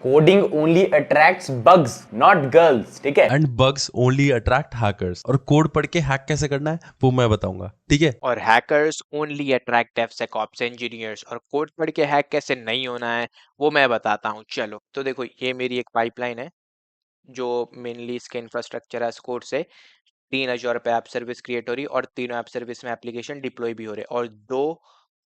Coding only attracts bugs not girls, ठीक है। And bugs only attract hackers. और code पढ़ के हैक कैसे करना है वो मैं बताऊंगा, ठीक है। और हैकर्स ओनली अट्रैक्ट डेवसेकऑप्स इंजीनियर्स, और कोड पढ़ के हैक कैसे नहीं होना है वो मैं बताता हूँ। चलो तो देखो, ये मेरी एक पाइपलाइन है जो मेनली इसके इंफ्रास्ट्रक्चर एज कोड से 3 Azure पे ऐप सर्विस क्रिएट हो रही है, और तीनों ऐप सर्विस में एप्लीकेशन डिप्लॉय भी हो रहे, और 2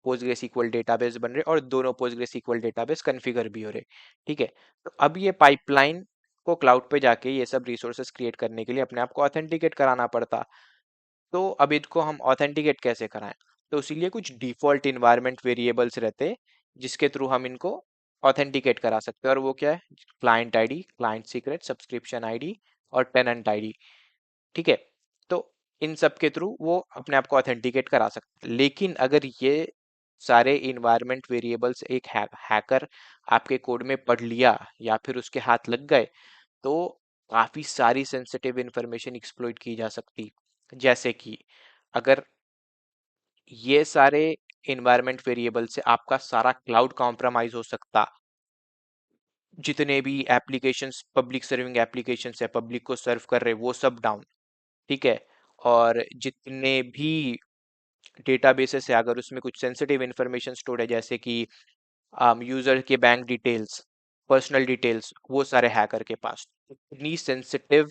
PostgreSQL डेटाबेस बन रहे, और दोनों PostgreSQL डेटाबेस कन्फिगर भी हो रहे। ठीक है, तो अब ये पाइपलाइन को क्लाउड पे जाके ये सब रिसोर्सेस क्रिएट करने के लिए अपने आप को ऑथेंटिकेट कराना पड़ता। तो अब इसको हम ऑथेंटिकेट कैसे कराएं? तो इसीलिए कुछ डिफॉल्ट इन्वायरमेंट वेरिएबल्स रहते जिसके थ्रू हम इनको ऑथेंटिकेट करा सकते हैं, और वो क्या है? Client ID, client secret, subscription ID और टेनेंट आईडी। ठीक है, तो इन सब के थ्रू वो अपने आप को ऑथेंटिकेट करा सकते हैं। लेकिन अगर ये सारे इन्वायरमेंट वेरिएबल्स एक हैकर आपके कोड में पढ़ लिया या फिर उसके हाथ लग गए, तो काफी सारी सेंसिटिव इंफॉर्मेशन एक्सप्लॉइट की जा सकती। जैसे कि अगर ये सारे इन्वायरमेंट वेरिएबल से आपका सारा क्लाउड कॉम्प्रोमाइज हो सकता, जितने भी एप्लीकेशंस, पब्लिक सर्विंग एप्लीकेशंस है, पब्लिक को सर्व कर रहे, वो सब डाउन। ठीक है, और जितने भी डेटाबेसेस है अगर उसमें कुछ सेंसिटिव इंफॉर्मेशन स्टोर है, जैसे कि यूजर के बैंक डिटेल्स, पर्सनल डिटेल्स, वो सारे हैकर के पास, इतनी सेंसिटिव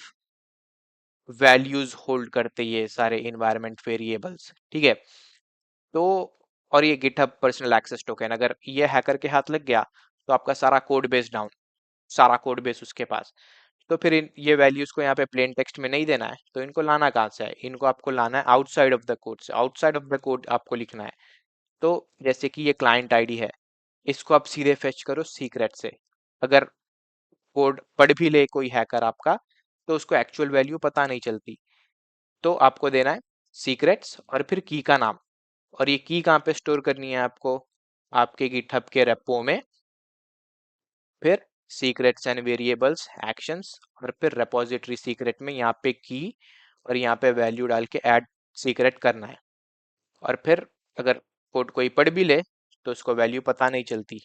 वैल्यूज होल्ड करते ये सारे इन्वायरमेंट वेरिएबल्स। ठीक है, तो और ये गिटहब पर्सनल एक्सेस टोकन, अगर ये हैकर के हाथ लग गया तो आपका सारा कोड बेस डाउन, सारा कोड बेस उसके पास। तो फिर ये वैल्यूज को यहाँ पे प्लेन टेक्स्ट में नहीं देना है, तो इनको लाना कहाँ से है? इनको आपको लाना है आउटसाइड ऑफ द कोड से, आउटसाइड ऑफ द कोड आपको लिखना है। तो जैसे कि ये क्लाइंट आईडी है, इसको आप सीधे फेच करो सीक्रेट से। अगर कोड पढ़ भी ले कोई हैकर आपका, तो उसको एक्चुअल वैल्यू पता नहीं चलती। तो आपको देना है सीक्रेट्स और फिर की का नाम। और ये की कहाँ पे स्टोर करनी है आपको? आपके गिटहब के रेपो में, फिर सीक्रेट्स एंड वेरिएबल्स एक्शंस, और फिर रेपोजिटरी सीक्रेट में यहाँ पे की और यहाँ पे वैल्यू डाल के ऐड सीक्रेट करना है। और फिर अगर कोड कोई पढ़ भी ले तो उसको वैल्यू पता नहीं चलती।